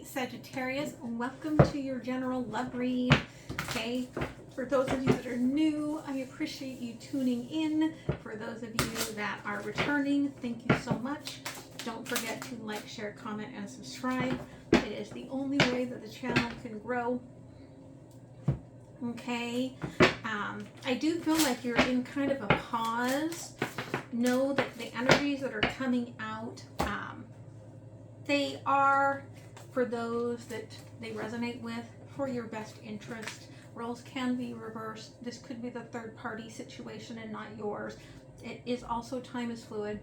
Sagittarius, welcome to your general love read. Okay, for those of you that are new, I appreciate you tuning in. For those of you that are returning, thank you so much. Don't forget to like, share, comment, and subscribe. It is the only way that the channel can grow. Okay, I do feel like you're in kind of a pause. Know that the energies that are coming out, they are for those that they resonate with, for your best interest. Roles can be reversed. This could be the third party situation and not yours. It is also time is fluid.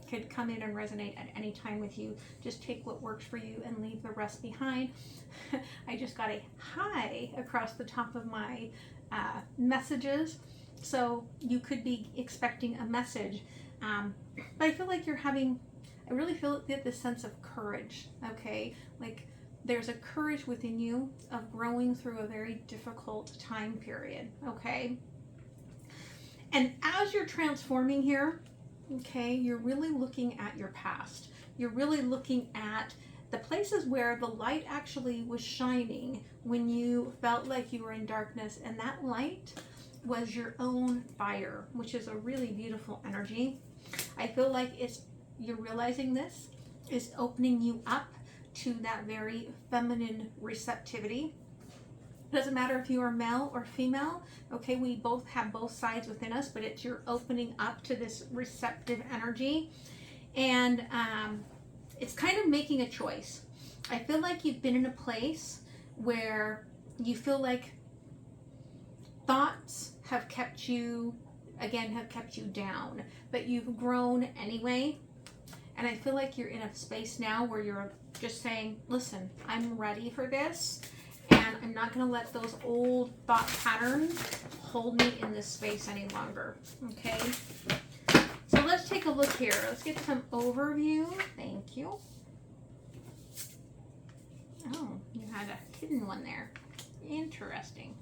Could come in and resonate at any time with you. Just take what works for you and leave the rest behind. I just got a hi across the top of my messages, so you could be expecting a message, but I feel like you're having, I really feel this sense of courage. Okay, like there's a courage within you of growing through a very difficult time period. Okay, and as you're transforming here, okay, you're really looking at your past. You're really looking at the places where the light actually was shining when you felt like you were in darkness, and that light was your own fire, which is a really beautiful energy. I feel like you're realizing this is opening you up to that very feminine receptivity. Doesn't matter if you are male or female, okay, we both have both sides within us, but it's you're opening up to this receptive energy, and it's kind of making a choice. I feel like you've been in a place where you feel like thoughts have kept you down, but you've grown anyway. And I feel like you're in a space now where you're just saying, listen, I'm ready for this, and I'm not going to let those old thought patterns hold me in this space any longer. Okay, so let's take a look here. Let's get some overview. Thank you. Oh, you had a hidden one there. Interesting.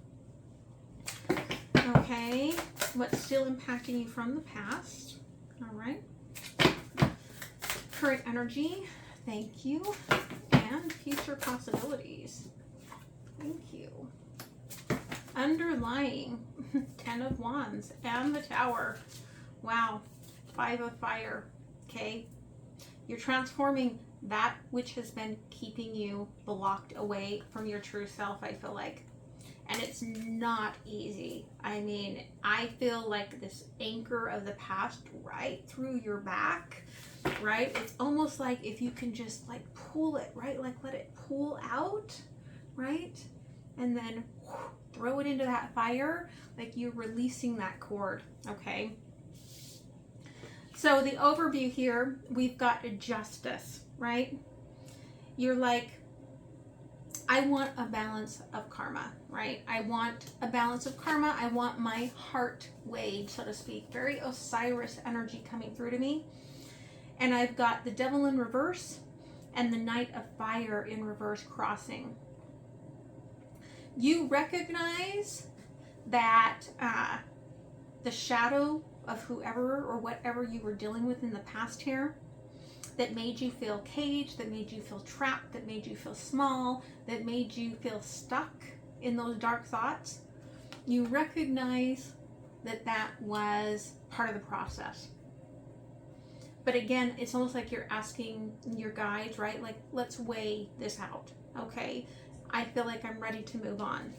Okay, what's still impacting you from the past? All right. Current energy, thank you, and future possibilities, thank you. Underlying, 10 of Wands, and the Tower. Wow, 5 of Fire. Okay, you're transforming that which has been keeping you blocked away from your true self, I feel like. And it's not easy. I mean, I feel like this anchor of the past right through your back, right? It's almost like if you can just like pull it, right? Like let it pull out, right? And then throw it into that fire, like you're releasing that cord, okay? So the overview here, we've got justice, right? You're like, I want a balance of karma, right? I want a balance of karma. I want my heart weighed, so to speak. Very Osiris energy coming through to me. And I've got the Devil in reverse and the Knight of Fire in reverse crossing. You recognize that the shadow of whoever or whatever you were dealing with in the past here, that made you feel caged, that made you feel trapped, that made you feel small, that made you feel stuck in those dark thoughts, you recognize that that was part of the process. But again, it's almost like you're asking your guides, right? Like, let's weigh this out, okay? I feel like I'm ready to move on.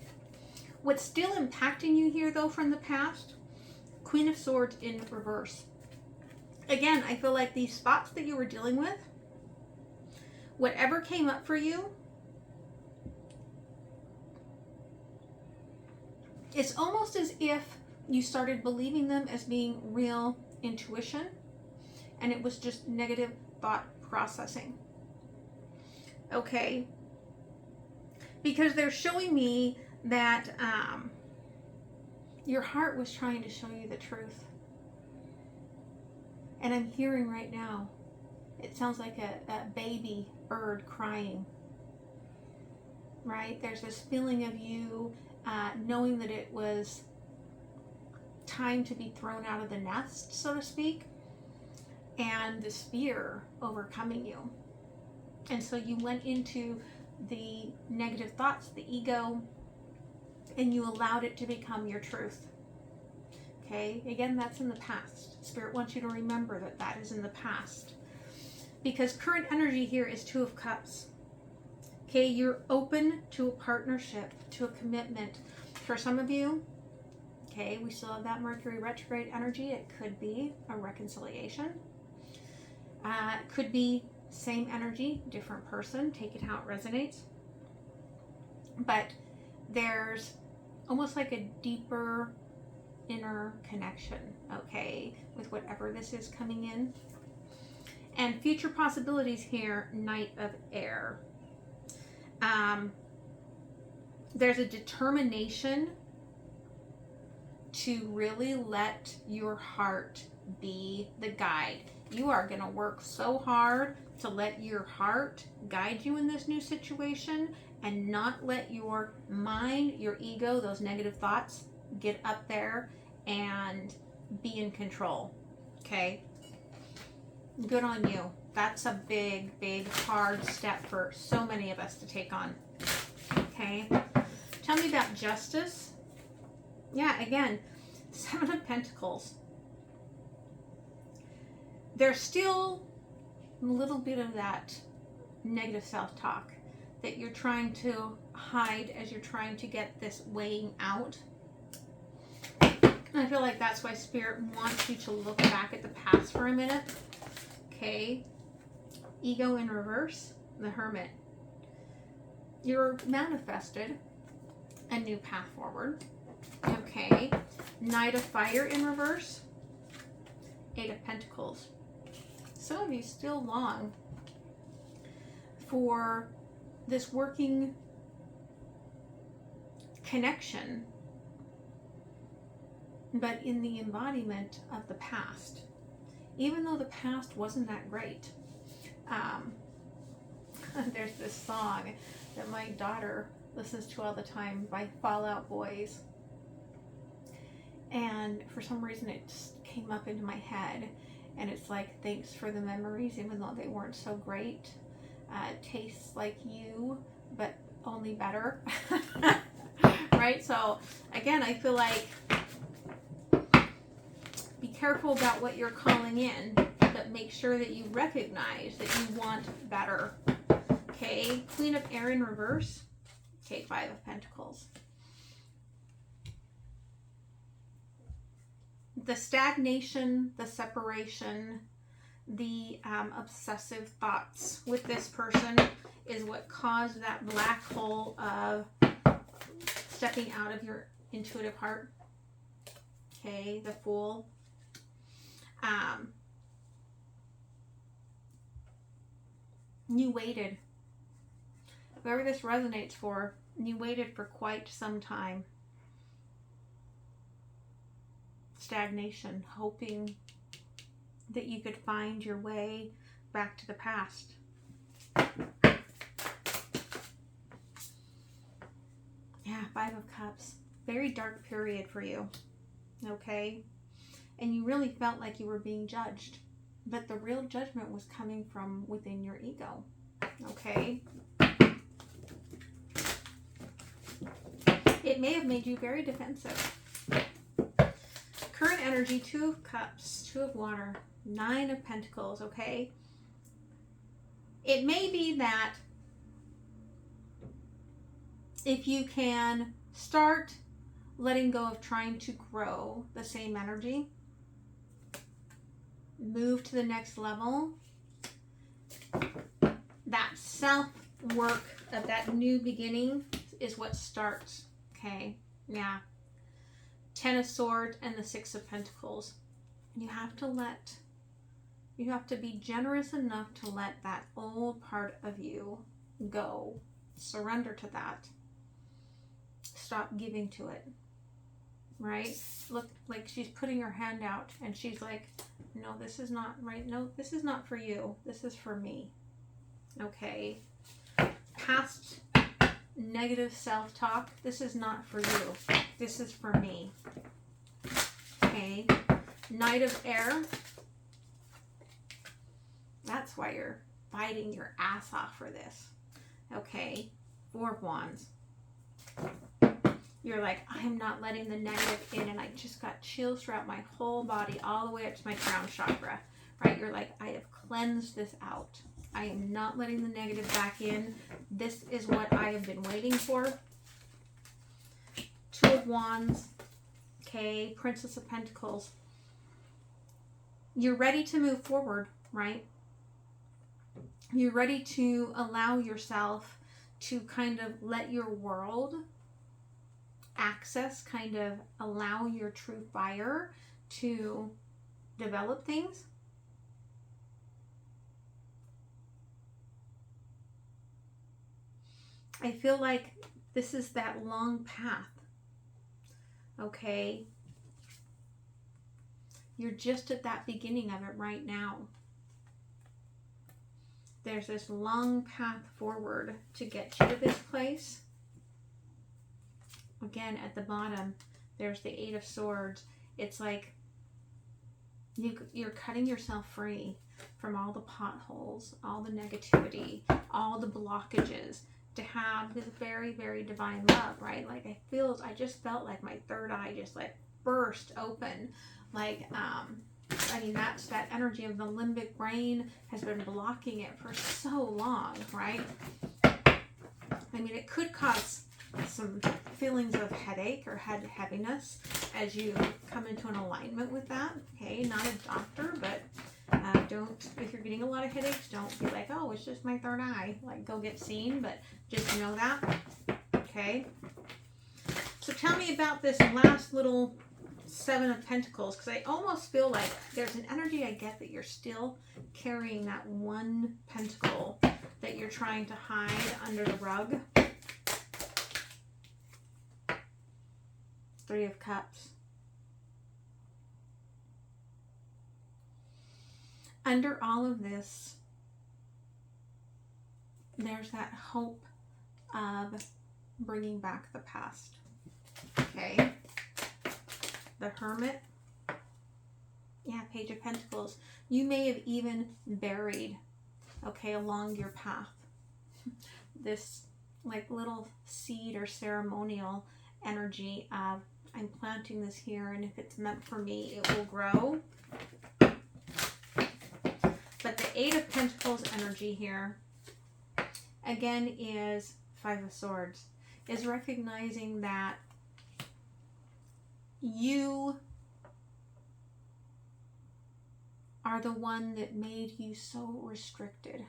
What's still impacting you here, though, from the past, Queen of Swords in reverse. Again, I feel like these spots that you were dealing with, whatever came up for you, it's almost as if you started believing them as being real intuition, and it was just negative thought processing. Okay? Because they're showing me that your heart was trying to show you the truth. And I'm hearing right now, it sounds like a baby bird crying, right? There's this feeling of you knowing that it was time to be thrown out of the nest, so to speak, and this fear overcoming you. And so you went into the negative thoughts, the ego, and you allowed it to become your truth. Okay, again, that's in the past. Spirit wants you to remember that that is in the past. Because current energy here is Two of Cups. Okay, you're open to a partnership, to a commitment. For some of you, okay, we still have that Mercury retrograde energy. It could be a reconciliation. It could be same energy, different person. Take it how it resonates. But there's almost like a deeper inner connection, okay, with whatever this is coming in. And future possibilities here, Knight of Air. There's a determination to really let your heart be the guide. You are going to work so hard to let your heart guide you in this new situation and not let your mind, your ego, those negative thoughts get up there and be in control. Okay? Good on you. That's a big, big, hard step for so many of us to take on. Okay? Tell me about justice. Yeah, again, 7 of Pentacles. There's still a little bit of that negative self-talk that you're trying to hide as you're trying to get this weighing out. And I feel like that's why Spirit wants you to look back at the past for a minute. Okay. Ego in reverse, the Hermit. You're manifested a new path forward. Okay. Knight of Fire in reverse. 8 of Pentacles. Some of you still long for this working connection, but in the embodiment of the past. Even though the past wasn't that great. There's this song that my daughter listens to all the time by Fall Out Boys. And for some reason it just came up into my head. And it's like, thanks for the memories, even though they weren't so great. It tastes like you, but only better. Right? So, again, I feel like be careful about what you're calling in, but make sure that you recognize that you want better. Okay? Queen of Air in reverse. Okay, 5 of Pentacles. The stagnation, the separation, the obsessive thoughts with this person is what caused that black hole of stepping out of your intuitive heart. Okay, the Fool. You waited. Whoever this resonates for, you waited for quite some time. Stagnation, hoping that you could find your way back to the past. Yeah, 5 of Cups. Very dark period for you. Okay? And you really felt like you were being judged. But the real judgment was coming from within your ego. Okay? It may have made you very defensive. Current energy, 2 of Cups, 2 of Water, 9 of Pentacles, okay? It may be that if you can start letting go of trying to grow the same energy, move to the next level, that self-work of that new beginning is what starts, okay? Yeah. 10 of Swords and the 6 of Pentacles. You have to be generous enough to let that old part of you go. Surrender to that. Stop giving to it. Right? Look, like she's putting her hand out and she's like, no, this is not right. No, this is not for you. This is for me. Okay? Past negative self-talk, this is not for you. This is for me. Okay? Knight of Air. That's why you're fighting your ass off for this. Okay? Four of Wands. You're like, I am not letting the negative in, and I just got chills throughout my whole body, all the way up to my crown chakra, right? You're like, I have cleansed this out. I am not letting the negative back in. This is what I have been waiting for. Two of Wands, okay, Princess of Pentacles. You're ready to move forward, right? You're ready to allow yourself to kind of let your world access, kind of allow your true fire to develop things. I feel like this is that long path, okay? You're just at that beginning of it right now. There's this long path forward to get you to this place. Again, at the bottom, there's the Eight of Swords. It's like you're cutting yourself free from all the potholes, all the negativity, all the blockages, to have this very, very divine love, right? Like I just felt like my third eye just like burst open. Like, I mean, that's that energy of the limbic brain has been blocking it for so long, right? I mean, it could cause some feelings of headache or head heaviness as you come into an alignment with that. Okay, not a doctor, but don't, if you're getting a lot of headaches, don't be like, oh, it's just my third eye. Like, go get seen, but just know that. Okay. So tell me about this last little Seven of Pentacles, because I almost feel like there's an energy I get that you're still carrying that one pentacle that you're trying to hide under the rug. Three of Cups. Under all of this, there's that hope of bringing back the past. Okay. The Hermit. Yeah, Page of Pentacles. You may have even buried, okay, along your path, this like little seed or ceremonial energy of, I'm planting this here, and if it's meant for me, it will grow. But the Eight of Pentacles energy here, again, is Five of Swords, is recognizing that you are the one that made you so restricted.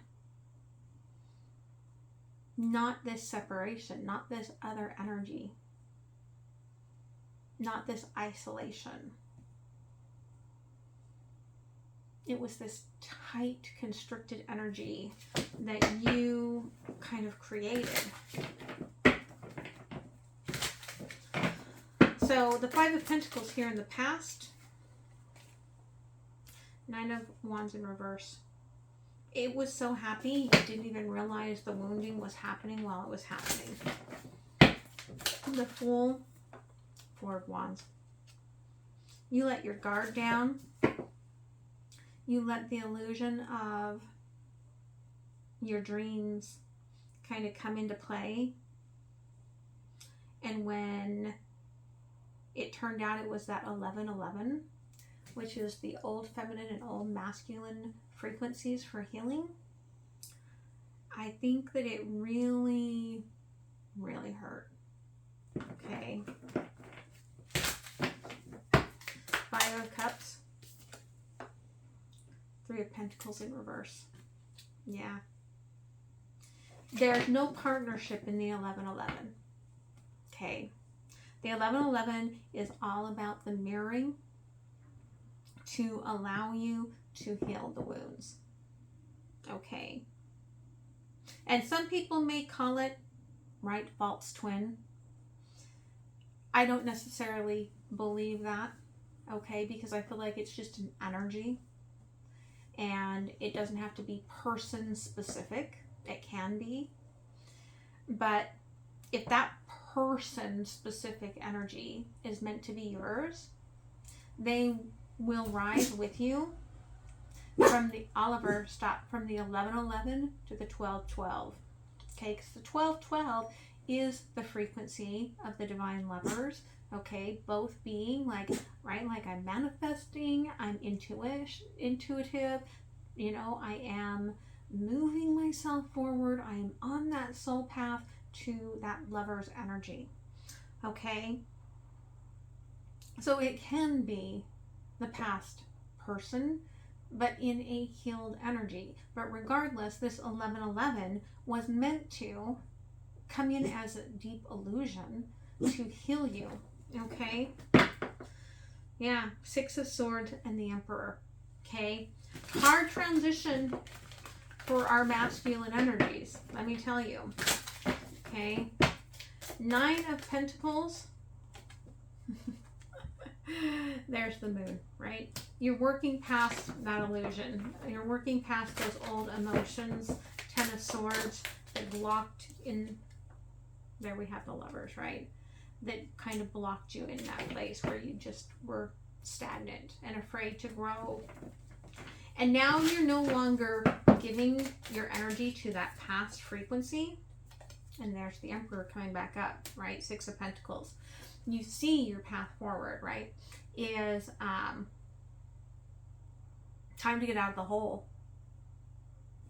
Not this separation, not this other energy, not this isolation. It was this tight, constricted energy that you kind of created. So the Five of Pentacles here in the past, Nine of Wands in reverse. It was so happy, you didn't even realize the wounding was happening while it was happening. The Fool, Four of Wands. You let your guard down. You let the illusion of your dreams kind of come into play. And when it turned out it was that 1111, which is the old feminine and old masculine frequencies for healing, I think that it really, really hurt. Okay. Five of Cups. Three of Pentacles in reverse. Yeah. There's no partnership in the 1111. Okay. The 1111 is all about the mirroring to allow you to heal the wounds. Okay. And some people may call it, right, false twin. I don't necessarily believe that, okay, because I feel like it's just an energy. And it doesn't have to be person specific. It can be. But if that person specific energy is meant to be yours, they will rise with you from the Oliver, stop from the 1111 to the 1212. Okay, because the 1212 is the frequency of the divine lovers. Okay, both being like, right, like I'm manifesting, I'm intuitive, you know, I am moving myself forward, I am on that soul path to that lover's energy. Okay, so it can be the past person, but in a healed energy. But regardless, this 1111 was meant to come in as a deep illusion to heal you. Okay? Yeah, Six of Swords and the Emperor. Okay? Hard transition for our masculine energies, let me tell you. Okay? Nine of Pentacles. There's the moon, right? You're working past that illusion. You're working past those old emotions. Ten of Swords that blocked in. There we have the Lovers, right? That kind of blocked you in that place where you just were stagnant and afraid to grow. And now you're no longer giving your energy to that past frequency. And there's the Emperor coming back up, right? Six of Pentacles. You see your path forward, right? Is time to get out of the hole.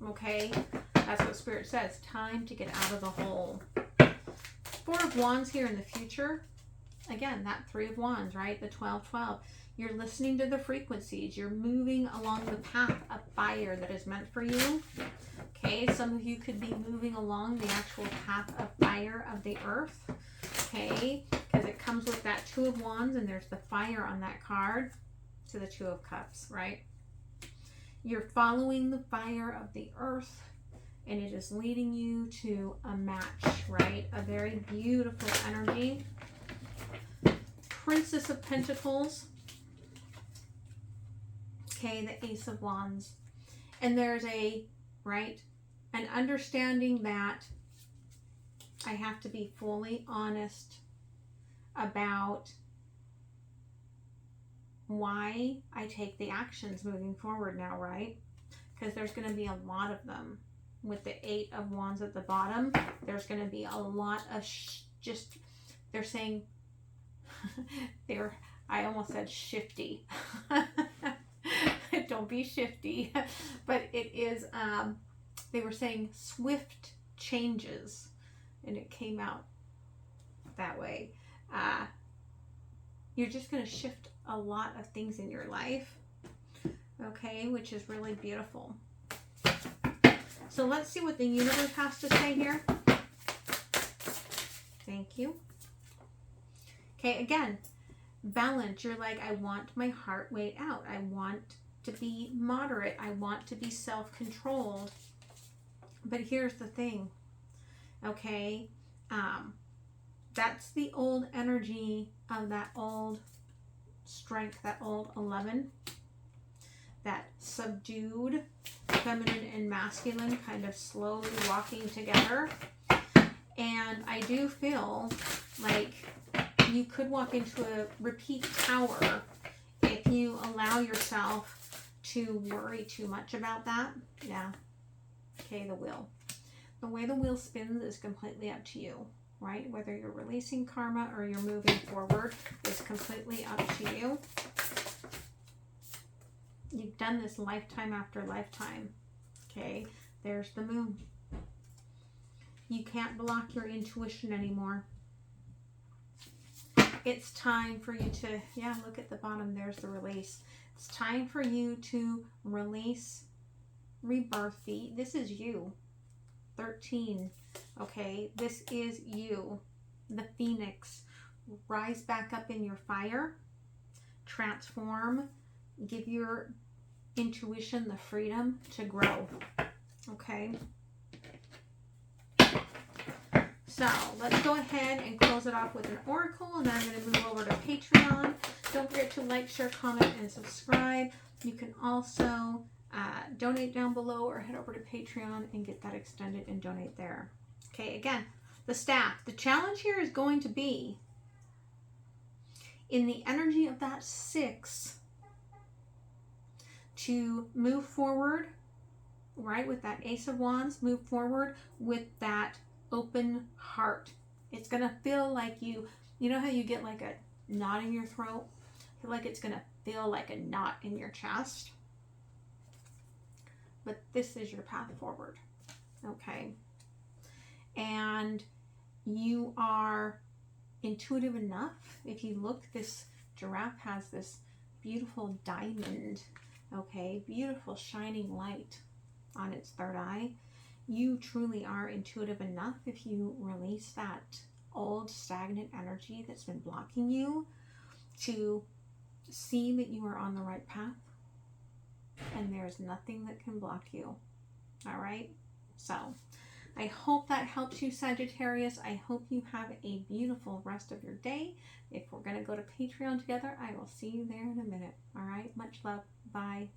Okay? That's what Spirit says. Time to get out of the hole. Four of Wands here in the future. Again, that Three of Wands, right? The 1212. You're listening to the frequencies. You're moving along the path of fire that is meant for you. Okay? Some of you could be moving along the actual path of fire of the earth. Okay? Because it comes with that Two of Wands and there's the fire on that card to the Two of Cups, right? You're following the fire of the earth and it is leading you to a match, right? A very beautiful energy. Princess of Pentacles. Okay, the Ace of Wands. And there's a, right, an understanding that I have to be fully honest about why I take the actions moving forward now, right? Because there's going to be a lot of them. With the Eight of Wands at the bottom, there's going to be a lot of just, they're saying, I almost said shifty. Don't be shifty. But it is, they were saying swift changes. And it came out that way. You're just going to shift a lot of things in your life. Okay, which is really beautiful. So let's see what the universe has to say here. Thank you. Okay, again, balance. You're like, I want my heart rate out. I want to be moderate. I want to be self-controlled. But here's the thing. Okay, that's the old energy of that old strength, that old 11. That subdued feminine and masculine kind of slowly walking together. And I do feel like you could walk into a repeat tower if you allow yourself to worry too much about that. Yeah. Okay, the wheel. The way the wheel spins is completely up to you, right? Whether you're releasing karma or you're moving forward is completely up to you. You've done this lifetime after lifetime. Okay, there's the moon. You can't block your intuition anymore. It's time for you to, yeah, look at the bottom. There's the release. It's time for you to release rebirth. This is you. 13. Okay, this is you. The phoenix. Rise back up in your fire. Transform. Give your intuition the freedom to grow. Okay. So let's go ahead and close it off with an oracle, and then I'm going to move over to Patreon. Don't forget to like, share, comment, and subscribe. You can also donate down below or head over to Patreon and get that extended and donate there. Okay, again, the staff. The challenge here is going to be in the energy of that 6 to move forward right? With that Ace of Wands, move forward with that open heart. It's going to feel like you know how you get like a knot in your throat? I feel like it's going to feel like a knot in your chest. But this is your path forward, okay? And you are intuitive enough. If you look, this giraffe has this beautiful diamond, okay? Beautiful shining light on its third eye. You truly are intuitive enough if you release that old stagnant energy that's been blocking you to see that you are on the right path, and there's nothing that can block you. All right, so I hope that helps you, Sagittarius. I hope you have a beautiful rest of your day. If we're going to go to Patreon together, I will see you there in a minute. All right, much love. Bye.